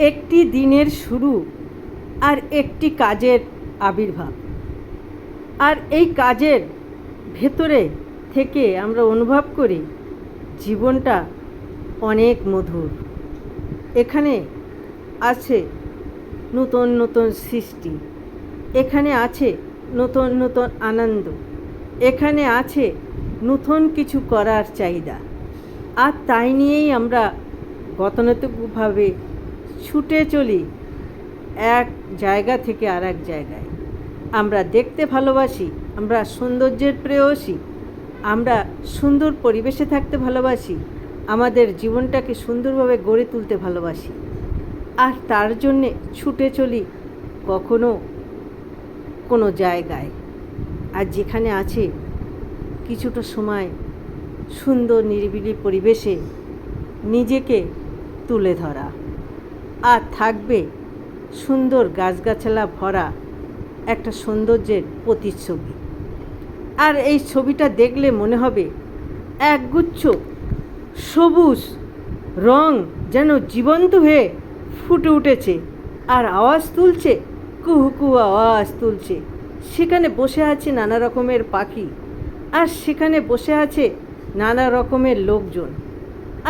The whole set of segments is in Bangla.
একটি দিনের শুরু আর একটি কাজের আবির্ভাব। আর এই কাজের ভেতরে থেকে আমরা অনুভব করি জীবনটা অনেক মধুর। এখানে আছে নতুন নতুন সৃষ্টি, এখানে আছে নতুন নতুন আনন্দ, এখানে আছে নতুন কিছু করার চাহিদা। আর তাই নিয়েই আমরা গতানুগতিকভাবে ছুটে চলি এক জায়গা থেকে আর এক জায়গায়। আমরা দেখতে ভালোবাসি, আমরা সৌন্দর্যের প্রেয়সী, আমরা সুন্দর পরিবেশে থাকতে ভালোবাসি, আমাদের জীবনটাকে সুন্দরভাবে গড়ে তুলতে ভালোবাসি। আর তার জন্যে ছুটে চলি কখনো কোনো জায়গায়, আর যেখানে আছে কিছুটা সময় সুন্দর নিরিবিলি পরিবেশে নিজেকে তুলে ধরা, আর থাকবে সুন্দর গাছগাছালা ভরা একটা সৌন্দর্যের প্রতিচ্ছবি। আর এই ছবিটা দেখলে মনে হবে একগুচ্ছ সবুজ রং যেন জীবন্ত হয়ে ফুটে উঠেছে আর আওয়াজ তুলছে, কুহুকু আওয়াজ তুলছে। সেখানে বসে আছে নানা রকমের পাখি, আর সেখানে বসে আছে নানা রকমের লোকজন।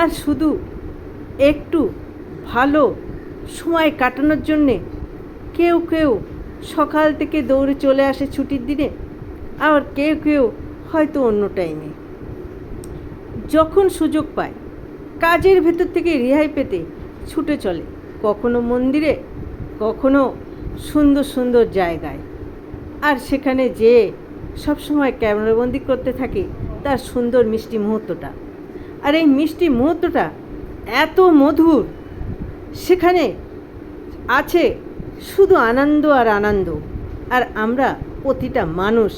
আর শুধু একটু ভালো সময় কাটানোর জন্যে কেউ কেউ সকাল থেকে দৌড়ে চলে আসে ছুটির দিনে, আর কেউ কেউ হয়তো অন্য টাইমে যখন সুযোগ পায় কাজের ভেতর থেকে রেহাই পেতে ছুটে চলে, কখনো মন্দিরে, কখনো সুন্দর সুন্দর জায়গায়। আর সেখানে যেয়ে সবসময় ক্যামেরাবন্দি করতে থাকে তার সুন্দর মিষ্টি মুহূর্তটা। আর এই মিষ্টি মুহূর্তটা এত মধুর, সেখানে আছে শুধু আনন্দ আর আনন্দ। আর আমরা প্রতিটা মানুষ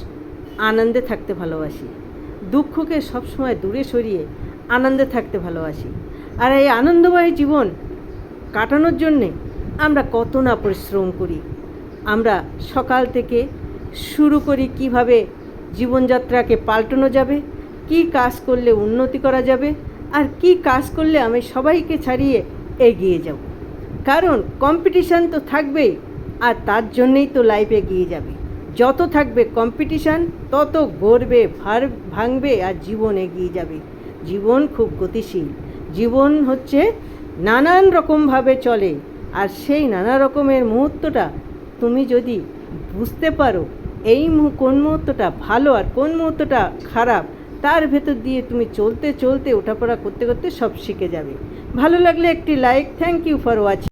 আনন্দে থাকতে ভালোবাসি, দুঃখকে সবসময় দূরে সরিয়ে আনন্দে থাকতে ভালোবাসি। আর এই আনন্দময় জীবন কাটানোর জন্যে আমরা কত না পরিশ্রম করি। আমরা সকাল থেকে শুরু করি কিভাবে জীবনযাত্রাকে পাল্টানো যাবে, কি কাজ করলে উন্নতি করা যাবে, আর কি কাজ করলে আমি সবাইকে ছাড়িয়ে এগিয়ে যাব। কারণ কম্পিটিশান তো থাকবেই, আর তার জন্যেই তো লাইফ এগিয়ে যাবে। যত থাকবে কম্পিটিশান তত গড়বে, ভাঙবে, আর জীবন এগিয়ে যাবে। জীবন খুব গতিশীল, জীবন হচ্ছে নানান রকমভাবে চলে। আর সেই নানা রকমের মুহূর্তটা তুমি যদি বুঝতে পারো এই কোন মুহূর্তটা ভালো আর কোন মুহূর্তটা খারাপ, তার ভেতর দিয়ে তুমি চলতে চলতে ওঠাপড়া করতে করতে সব শিখে যাবে। ভালো লাগলে একটি like. Thank you for watching.